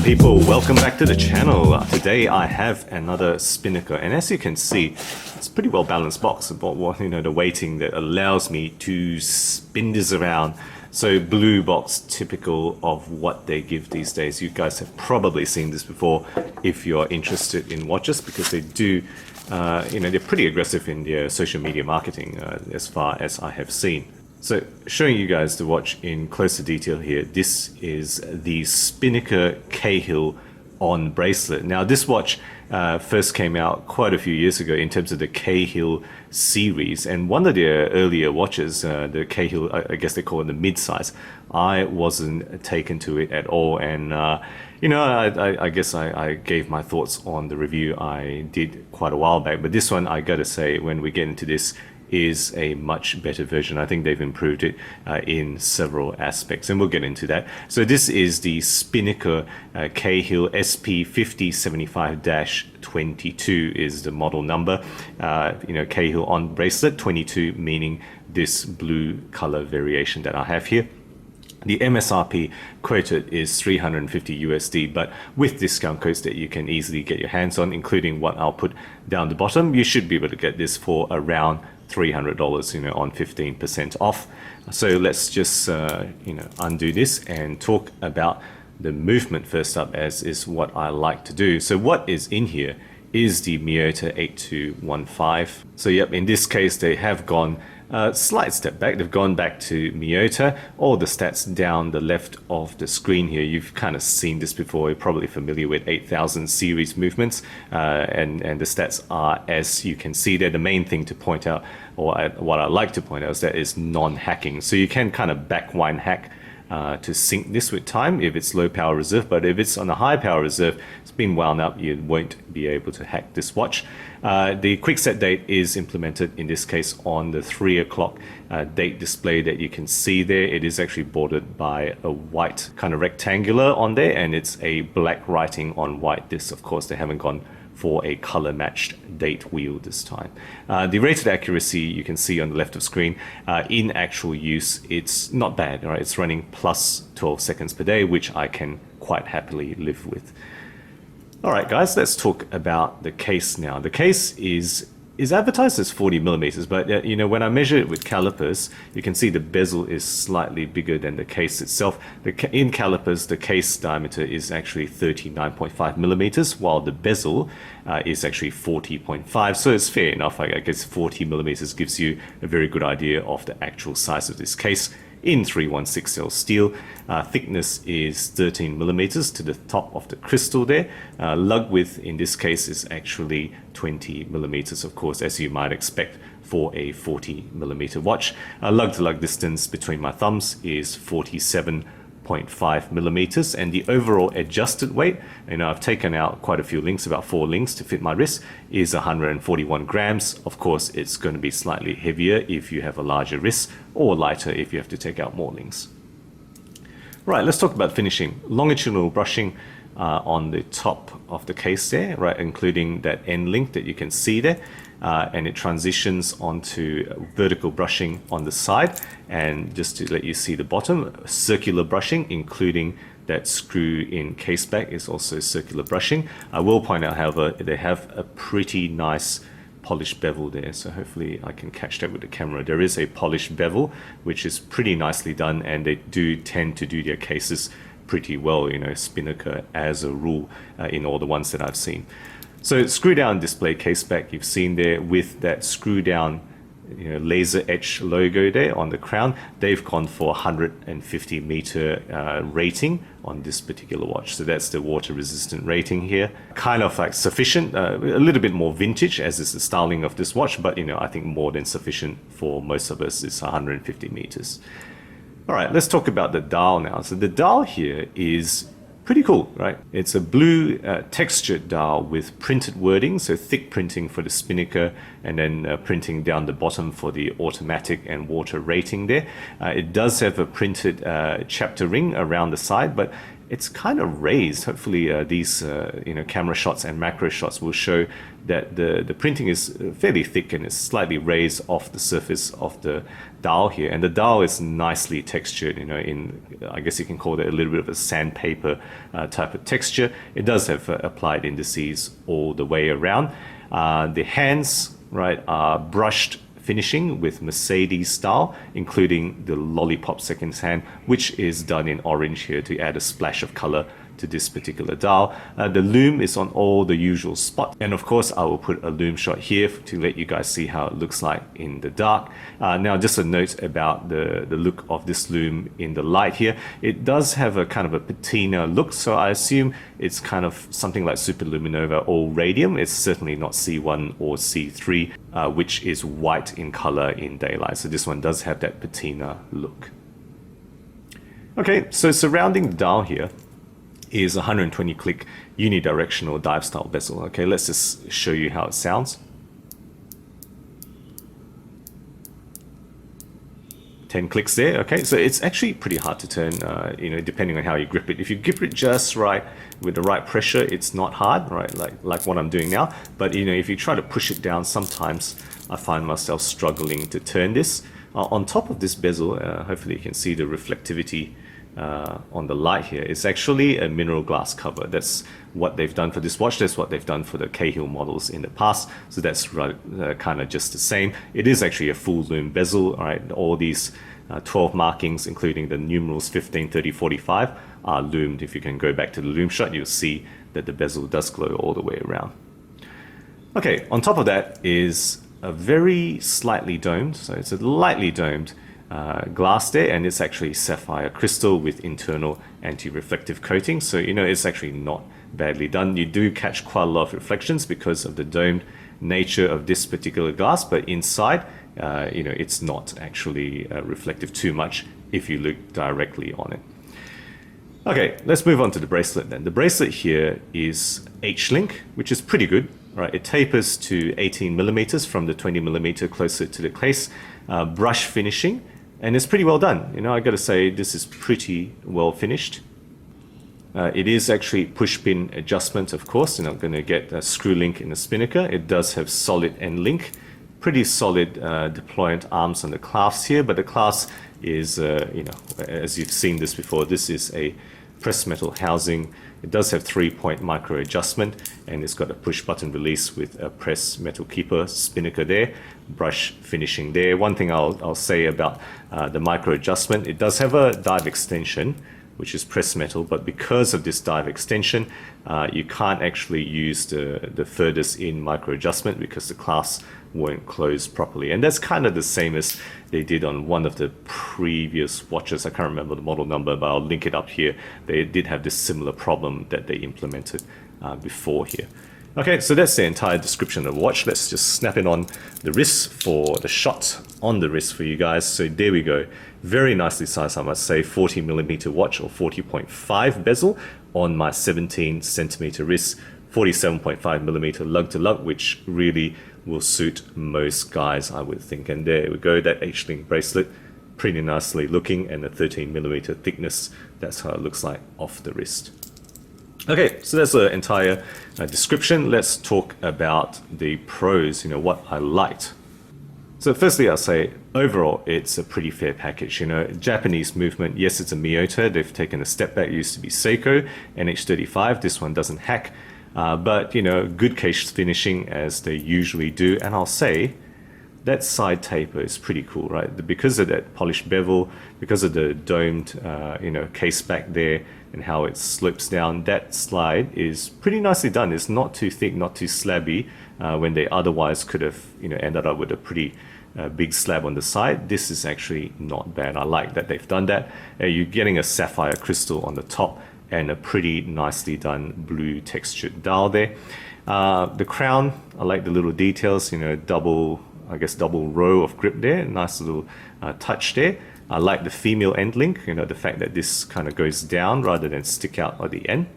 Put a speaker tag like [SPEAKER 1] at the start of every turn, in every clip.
[SPEAKER 1] people, welcome back to the channel. Today I have another Spinnaker, and as you can see, it's a pretty well balanced box. About the weighting that allows me to spin this around. So blue box, typical of what they give these days. You guys have probably seen this before if you're interested in watches, because they do, they're pretty aggressive in their social media marketing as far as I have seen. So showing you guys the watch in closer detail here, this is the Spinnaker Cahill on bracelet. Now this watch first came out quite a few years ago in terms of the Cahill series, and one of their earlier watches, the Cahill, I guess they call it the mid-size, I wasn't taken to it at all, and I guess I gave my thoughts on the review I did quite a while back, but this one, I gotta say, when we get into this, is a much better version. I think they've improved it in several aspects, and we'll get into that. So this is the Spinnaker Cahill SP5075-22 is the model number. Cahill on bracelet, 22 meaning this blue color variation that I have here. The MSRP quoted is 350 USD, but with discount codes that you can easily get your hands on, including what I'll put down the bottom, you should be able to get this for around $300, on 15% off. So let's just, undo this and talk about the movement first up, as is what I like to do. So what is in here is the Miyota 8215. So yep, in this case, they have gone a slight step back. They've gone back to Miyota. All the stats down the left of the screen here, you've kind of seen this before. You're probably familiar with 8000 series movements, and the stats are, as you can see there. The main thing to point out, or what I like to point out, is that it's non-hacking. So you can kind of backwind hack to sync this with time if it's low power reserve, but if it's on a high power reserve, it's been wound up, you won't be able to hack this watch. The quick set date is implemented in this case on the 3 o'clock date display that you can see there. It is actually bordered by a white kind of rectangular on there, and it's a black writing on white. This, of course, they haven't gone for a color matched date wheel this time. The rated accuracy you can see on the left of screen. In actual use, it's not bad, right? It's running plus 12 seconds per day, which I can quite happily live with. All right, guys, let's talk about the case now. The case is advertised as 40 millimeters, but when I measure it with calipers, you can see the bezel is slightly bigger than the case itself. In calipers, the case diameter is actually 39.5 millimeters, while the bezel is actually 40.5. So it's fair enough. I guess 40 millimeters gives you a very good idea of the actual size of this case. In 3160 steel, thickness is 13 millimeters to the top of the crystal there. Lug width in this case is actually 20 millimeters, of course, as you might expect for a 40 millimeter watch. Lug to lug distance between my thumbs is 47.5 millimeters, and the overall adjusted weight, I've taken out quite a few links, about 4 links to fit my wrist, is 141 grams. Of course, it's going to be slightly heavier if you have a larger wrist, or lighter if you have to take out more links. Right, let's talk about finishing. Longitudinal brushing on the top of the case there, right, including that end link that you can see there. And it transitions onto vertical brushing on the side, and just to let you see the bottom, circular brushing, including that screw in case back, is also circular brushing. I will point out, however, they have a pretty nice polished bevel there, so hopefully I can catch that with the camera. There is a polished bevel, which is pretty nicely done, and they do tend to do their cases pretty well, Spinnaker as a rule, in all the ones that I've seen. So screw down display case back, you've seen there with that screw down laser etch logo there on the crown. They've gone for 150 meter rating on this particular watch. So that's the water resistant rating here. Kind of like sufficient, a little bit more vintage as is the styling of this watch, but I think more than sufficient for most of us is 150 meters. All right, let's talk about the dial now. So the dial here is pretty cool, right? It's a blue textured dial with printed wording, so thick printing for the Spinnaker, and then printing down the bottom for the automatic and water rating there. It does have a printed chapter ring around the side, but it's kind of raised. Hopefully these camera shots and macro shots will show that the printing is fairly thick and it's slightly raised off the surface of the dial here. And the dial is nicely textured, in, I guess you can call it a little bit of a sandpaper type of texture. It does have applied indices all the way around. The hands, right, are brushed finishing with Mercedes style, including the lollipop second hand, which is done in orange here to add a splash of color to this particular dial. The lume is on all the usual spots, and of course I will put a lume shot here to let you guys see how it looks like in the dark. Now just a note about the look of this lume in the light here. It does have a kind of a patina look, so I assume it's kind of something like Superluminova or Radium. It's certainly not C1 or C3, which is white in color in daylight, so this one does have that patina look. Okay, so surrounding the dial here is a 120 click unidirectional dive style bezel. Okay, let's just show you how it sounds. 10 clicks there. Okay, so it's actually pretty hard to turn, depending on how you grip it. If you grip it just right with the right pressure, it's not hard, right? Like what I'm doing now. But if you try to push it down, sometimes I find myself struggling to turn this. On top of this bezel, hopefully you can see the reflectivity on the light here. It's actually a mineral glass cover. That's what they've done for this watch. That's what they've done for the Cahill models in the past. So that's kind of just the same. It is actually a full lume bezel. All right, all these 12 markings, including the numerals 15, 30, 45, are lumed. If you can go back to the lume shot, you'll see that the bezel does glow all the way around. Okay, on top of that is a very slightly domed, so it's a lightly domed glass there, and it's actually sapphire crystal with internal anti-reflective coating, so it's actually not badly done. You do catch quite a lot of reflections because of the domed nature of this particular glass, but inside it's not actually reflective too much if you look directly on it. Okay, let's move on to the bracelet then. The bracelet here is H-Link, which is pretty good. Right, it tapers to 18 millimeters from the 20 millimeter closer to the case. Brush finishing, and it's pretty well done. I gotta say, this is pretty well finished. It is actually push pin adjustment, of course. You're not going to get a screw link in the spinnaker. It does have solid end link. Pretty solid deployant arms on the clasps here, but the clasp is, as you've seen this before, this is a pressed metal housing. It does have 3-point micro adjustment, and it's got a push button release with a pressed metal keeper spinnaker there, brush finishing there. One thing I'll say about the micro adjustment, it does have a dive extension, which is pressed metal, but because of this dive extension, you can't actually use the furthest in micro adjustment because the clasp won't close properly. And that's kind of the same as they did on one of the previous watches. I can't remember the model number, but I'll link it up here. They did have this similar problem that they implemented before here. Okay, so that's the entire description of the watch. Let's just snap it on the wrist for the shot on the wrist for you guys. So there we go. Very nicely sized, I must say. 40 millimeter watch, or 40.5 bezel on my 17 centimeter wrist. 47.5 millimeter lug to lug, which really will suit most guys, I would think. And there we go, that H-Link bracelet, pretty nicely looking, and a 13 millimeter thickness. That's how it looks like off the wrist. Okay, so that's the entire description. Let's talk about the pros, what I liked. So firstly, I'll say overall, it's a pretty fair package. Japanese movement, yes, it's a Miyota. They've taken a step back. It used to be Seiko, NH35. This one doesn't hack. But good case finishing as they usually do, and I'll say that side taper is pretty cool, right? Because of that polished bevel, because of the domed case back there and how it slopes down, that slide is pretty nicely done. It's not too thick, not too slabby, when they otherwise could have ended up with a pretty big slab on the side. This is actually not bad. I like that they've done that. You're getting a sapphire crystal on the top and a pretty nicely done blue textured dial there. The crown, I like the little details, double row of grip there, nice little touch there. I like the female end link, the fact that this kind of goes down rather than stick out at the end.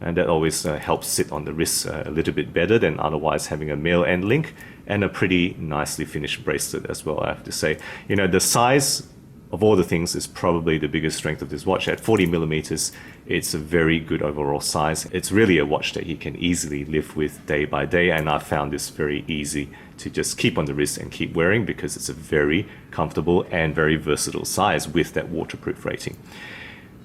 [SPEAKER 1] And that always helps sit on the wrist a little bit better than otherwise having a male end link. And a pretty nicely finished bracelet as well, I have to say. The size of all the things, is probably the biggest strength of this watch. At 40 millimeters, it's a very good overall size. It's really a watch that you can easily live with day by day, and I found this very easy to just keep on the wrist and keep wearing because it's a very comfortable and very versatile size with that waterproof rating.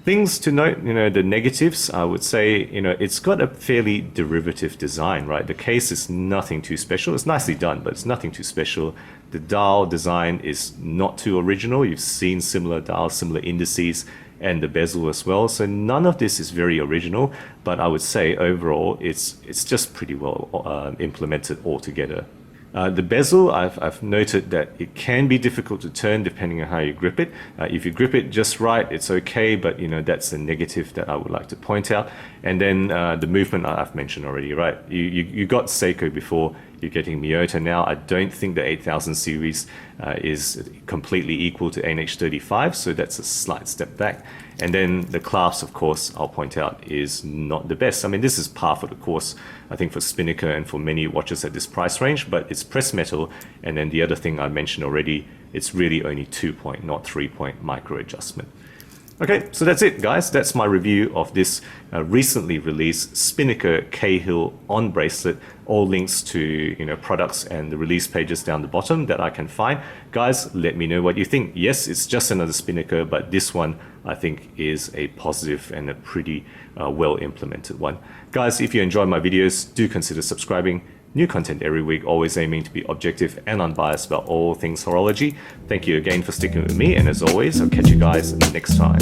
[SPEAKER 1] Things to note, the negatives, I would say, it's got a fairly derivative design, right? The case is nothing too special. It's nicely done, but it's nothing too special. The dial design is not too original. You've seen similar dials, similar indices, and the bezel as well. So none of this is very original, but I would say overall, it's just pretty well implemented altogether. The bezel, I've noted that it can be difficult to turn depending on how you grip it. If you grip it just right, it's okay, but that's a negative that I would like to point out. And then the movement I've mentioned already, right? You got Seiko before, you're getting Miyota now. I don't think the 8000 series is completely equal to NH35, so that's a slight step back. And then the clasp, of course, I'll point out, is not the best. I mean, this is par for the course, I think, for Spinnaker and for many watches at this price range, but it's pressed metal. And then the other thing I mentioned already, it's really only 2-point, not 3-point micro adjustment. Okay, so that's it, guys. That's my review of this recently released Spinnaker Cahill on bracelet. All links to products and the release pages down the bottom that I can find. Guys, let me know what you think. Yes, it's just another Spinnaker, but this one I think is a positive and a pretty well implemented one. Guys, if you enjoy my videos, do consider subscribing. New content every week, always aiming to be objective and unbiased about all things horology. Thank you again for sticking with me, and as always, I'll catch you guys next time.